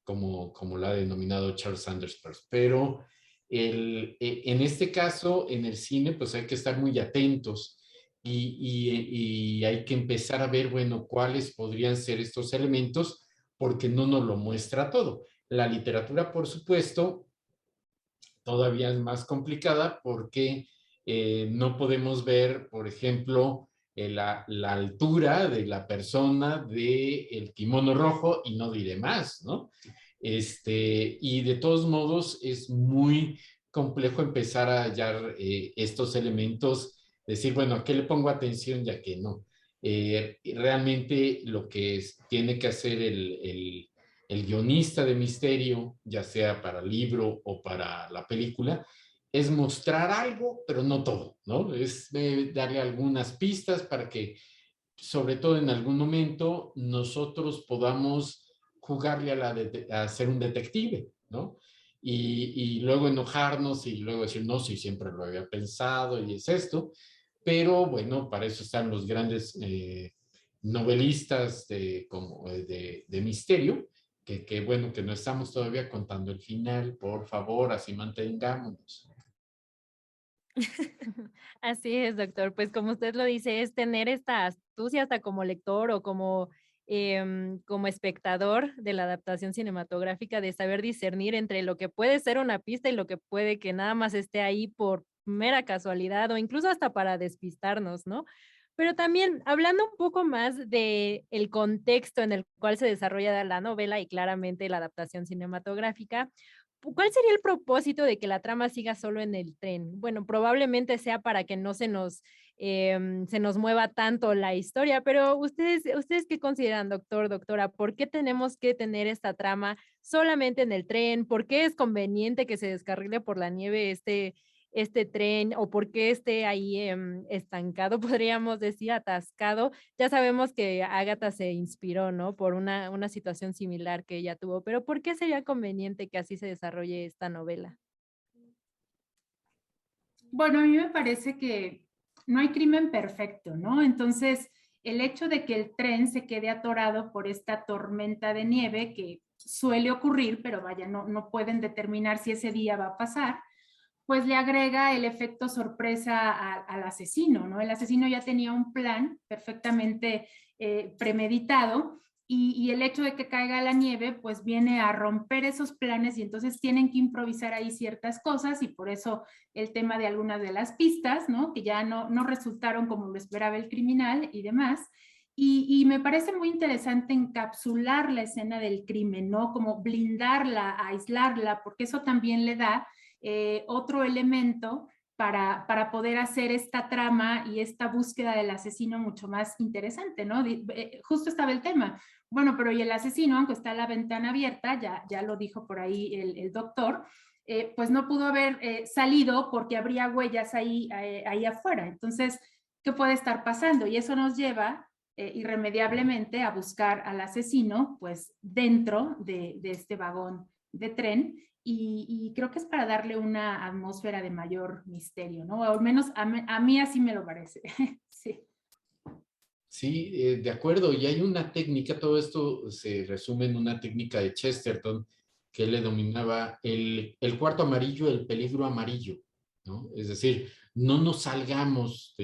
Como la ha denominado Charles Sanders Peirce. Pero en este caso, en el cine, pues hay que estar muy atentos y hay que empezar a ver, bueno, cuáles podrían ser estos elementos, porque no nos lo muestra todo. La literatura, por supuesto, todavía es más complicada porque no podemos ver, por ejemplo, la altura de la persona del kimono rojo, y no diré más, ¿no? Y de todos modos es muy complejo empezar a hallar estos elementos, decir, bueno, ¿a qué le pongo atención y a qué no? Realmente lo que tiene que hacer el guionista de misterio, ya sea para el libro o para la película, es mostrar algo, pero no todo, ¿no? Es darle algunas pistas para que, sobre todo en algún momento, nosotros podamos jugarle a ser un detective, ¿no? Y luego enojarnos y luego decir, no, sí, siempre lo había pensado y es esto. Pero bueno, para eso están los grandes novelistas de misterio, que bueno, que no estamos todavía contando el final, por favor, así mantengámonos. Así es, doctor. Pues como usted lo dice, es tener esta astucia hasta como lector o como espectador de la adaptación cinematográfica, de saber discernir entre lo que puede ser una pista y lo que puede que nada más esté ahí por mera casualidad o incluso hasta para despistarnos, ¿no? Pero también hablando un poco más de el contexto en el cual se desarrolla la novela y claramente la adaptación cinematográfica, ¿cuál sería el propósito de que la trama siga solo en el tren? Bueno, probablemente sea para que no se nos mueva tanto la historia, pero ¿ustedes qué consideran, doctor, doctora? ¿Por qué tenemos que tener esta trama solamente en el tren? ¿Por qué es conveniente que se descarrile por la nieve este tren o por qué esté ahí estancado, podríamos decir, atascado. Ya sabemos que Agatha se inspiró, ¿no? Por una situación similar que ella tuvo, pero ¿por qué sería conveniente que así se desarrolle esta novela? Bueno, a mí me parece que no hay crimen perfecto, ¿no? Entonces, el hecho de que el tren se quede atorado por esta tormenta de nieve que suele ocurrir, pero vaya, no pueden determinar si ese día va a pasar, pues le agrega el efecto sorpresa al asesino, ¿no? El asesino ya tenía un plan perfectamente premeditado y el hecho de que caiga la nieve, pues viene a romper esos planes y entonces tienen que improvisar ahí ciertas cosas y por eso el tema de algunas de las pistas, ¿no? Que ya no resultaron como lo esperaba el criminal y demás. Y me parece muy interesante encapsular la escena del crimen, ¿no? Como blindarla, aislarla, porque eso también le da otro elemento para poder hacer esta trama y esta búsqueda del asesino mucho más interesante, ¿no? Justo estaba el tema. Bueno, pero y el asesino, aunque está la ventana abierta, ya lo dijo por ahí el doctor, pues no pudo haber salido porque habría huellas ahí afuera. Entonces, ¿qué puede estar pasando? Y eso nos lleva irremediablemente a buscar al asesino, pues dentro de este vagón de tren y creo que es para darle una atmósfera de mayor misterio, ¿no? O al menos a mí así me lo parece. Sí. Sí, de acuerdo. Y hay una técnica, todo esto se resume en una técnica de Chesterton que él le dominaba el cuarto amarillo, el peligro amarillo, ¿no? Es decir, no nos salgamos,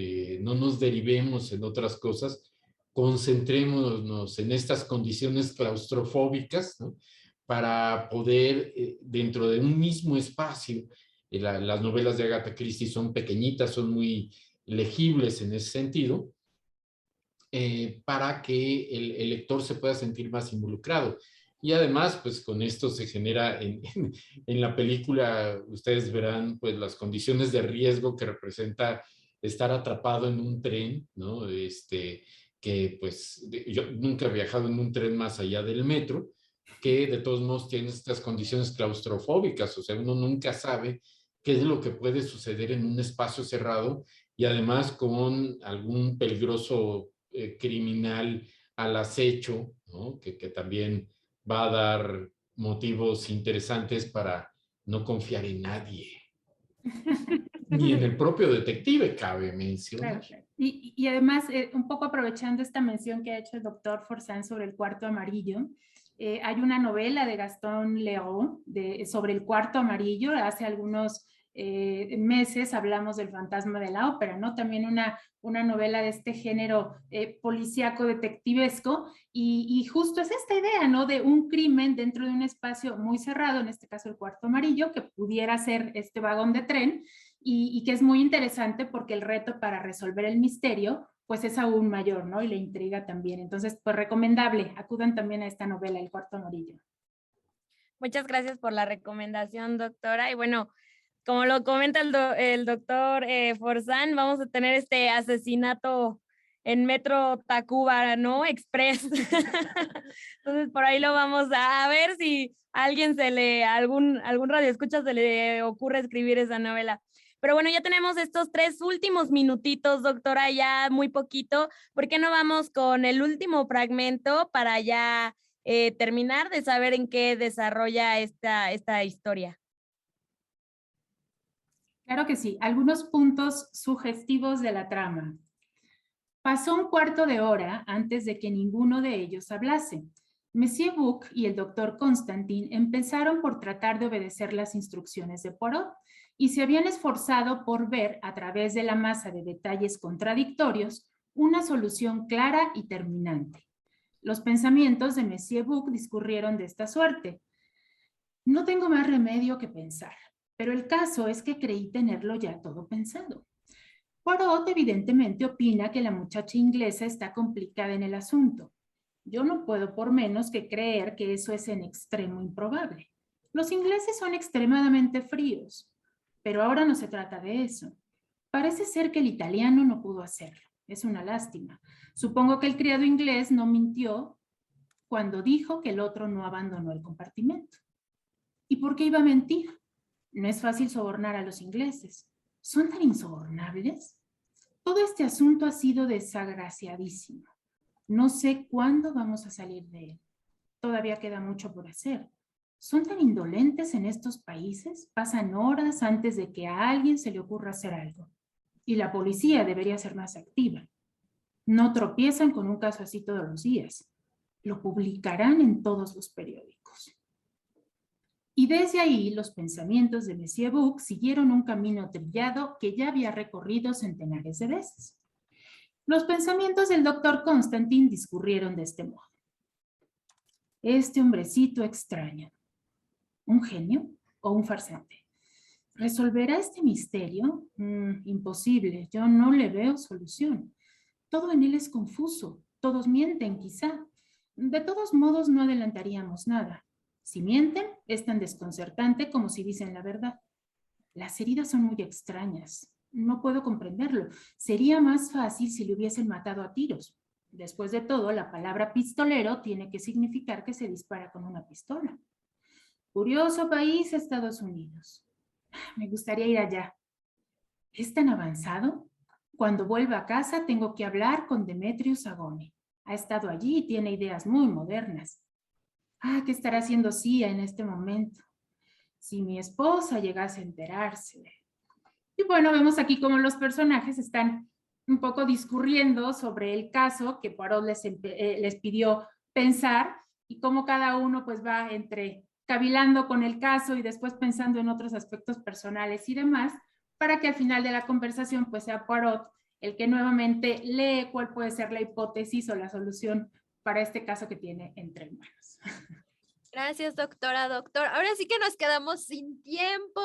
no nos derivemos en otras cosas, concentrémonos en estas condiciones claustrofóbicas, ¿no? Para poder, dentro de un mismo espacio, las novelas de Agatha Christie son pequeñitas, son muy legibles en ese sentido, para que el lector se pueda sentir más involucrado. Y además, pues con esto se genera en la película, ustedes verán pues las condiciones de riesgo que representa estar atrapado en un tren, ¿no? Que pues yo nunca he viajado en un tren más allá del metro, que de todos modos tiene estas condiciones claustrofóbicas, o sea, uno nunca sabe qué es lo que puede suceder en un espacio cerrado y además con algún peligroso criminal al acecho, ¿no? Que también va a dar motivos interesantes para no confiar en nadie. Ni en el propio detective, cabe mencionar. Claro. Y además, un poco aprovechando esta mención que ha hecho el doctor Forzán sobre el cuarto amarillo, hay una novela de Gastón Leroux sobre el cuarto amarillo. Hace algunos meses hablamos del fantasma de la ópera, ¿no? También una novela de este género policíaco detectivesco y justo es esta idea, ¿no? De un crimen dentro de un espacio muy cerrado, en este caso el cuarto amarillo, que pudiera ser este vagón de tren y que es muy interesante porque el reto para resolver el misterio pues es aún mayor, ¿no? Y la intriga también. Entonces, pues recomendable, acudan también a esta novela, El cuarto amarillo. Muchas gracias por la recomendación, doctora. Y bueno, como lo comenta el doctor Forzán, vamos a tener este asesinato en Metro Tacuba, ¿no? Express. Entonces, por ahí lo vamos a ver si a alguien algún radioescucha se le ocurre escribir esa novela. Pero bueno, ya tenemos estos 3 últimos minutitos, doctora, ya muy poquito. ¿Por qué no vamos con el último fragmento para ya terminar de saber en qué desarrolla esta historia? Claro que sí, algunos puntos sugestivos de la trama. Pasó un cuarto de hora antes de que ninguno de ellos hablase. Monsieur Buck y el doctor Constantin empezaron por tratar de obedecer las instrucciones de Poirot y se habían esforzado por ver, a través de la masa de detalles contradictorios, una solución clara y terminante. Los pensamientos de Monsieur Buck discurrieron de esta suerte. No tengo más remedio que pensar, pero el caso es que creí tenerlo ya todo pensado. Poirot evidentemente opina que la muchacha inglesa está complicada en el asunto. Yo no puedo por menos que creer que eso es en extremo improbable. Los ingleses son extremadamente fríos, pero ahora no se trata de eso. Parece ser que el italiano no pudo hacerlo. Es una lástima. Supongo que el criado inglés no mintió cuando dijo que el otro no abandonó el compartimento. ¿Y por qué iba a mentir? No es fácil sobornar a los ingleses. ¿Son tan insobornables? Todo este asunto ha sido desagraciadísimo. No sé cuándo vamos a salir de él. Todavía queda mucho por hacer. ¿Son tan indolentes en estos países? Pasan horas antes de que a alguien se le ocurra hacer algo. Y la policía debería ser más activa. No tropiezan con un caso así todos los días. Lo publicarán en todos los periódicos. Y desde ahí los pensamientos de Monsieur Buck siguieron un camino trillado que ya había recorrido centenares de veces. Los pensamientos del doctor Constantin discurrieron de este modo. Este hombrecito extraño, ¿un genio o un farsante? ¿Resolverá este misterio? Imposible, yo no le veo solución. Todo en él es confuso, todos mienten quizá. De todos modos no adelantaríamos nada. Si mienten, es tan desconcertante como si dicen la verdad. Las heridas son muy extrañas. No puedo comprenderlo. Sería más fácil si le hubiesen matado a tiros. Después de todo, la palabra pistolero tiene que significar que se dispara con una pistola. Curioso país, Estados Unidos. Me gustaría ir allá. ¿Es tan avanzado? Cuando vuelva a casa tengo que hablar con Demetrius Agone. Ha estado allí y tiene ideas muy modernas. ¿Qué estará haciendo Cia en este momento? Si mi esposa llegase a enterarse. Y bueno, vemos aquí cómo los personajes están un poco discurriendo sobre el caso que Poirot les pidió pensar y cómo cada uno pues va entre cavilando con el caso y después pensando en otros aspectos personales y demás, para que al final de la conversación pues sea Poirot el que nuevamente lee cuál puede ser la hipótesis o la solución para este caso que tiene entre manos. Gracias, doctora, doctor. Ahora sí que nos quedamos sin tiempo.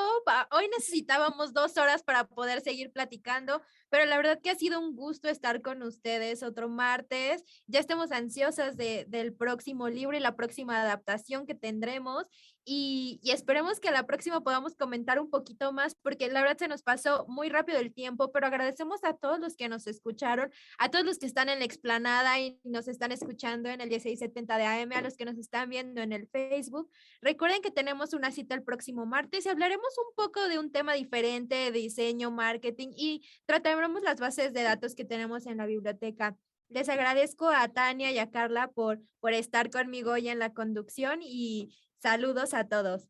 Hoy necesitábamos 2 horas para poder seguir platicando, pero la verdad que ha sido un gusto estar con ustedes otro martes. Ya estamos ansiosas del próximo libro y la próxima adaptación que tendremos y esperemos que a la próxima podamos comentar un poquito más porque la verdad se nos pasó muy rápido el tiempo, pero agradecemos a todos los que nos escucharon, a todos los que están en la explanada y nos están escuchando en el 1670 de AM, a los que nos están viendo en el Facebook. Recuerden que tenemos una cita el próximo martes y hablaremos un poco de un tema diferente de diseño, marketing y trataremos las bases de datos que tenemos en la biblioteca. Les agradezco a Tania y a Carla por estar conmigo hoy en la conducción y saludos a todos.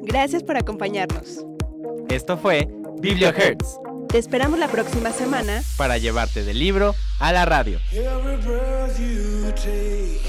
Gracias por acompañarnos. Esto fue BiblioHertz, Te esperamos la próxima semana para llevarte del libro a la radio. Every breath you take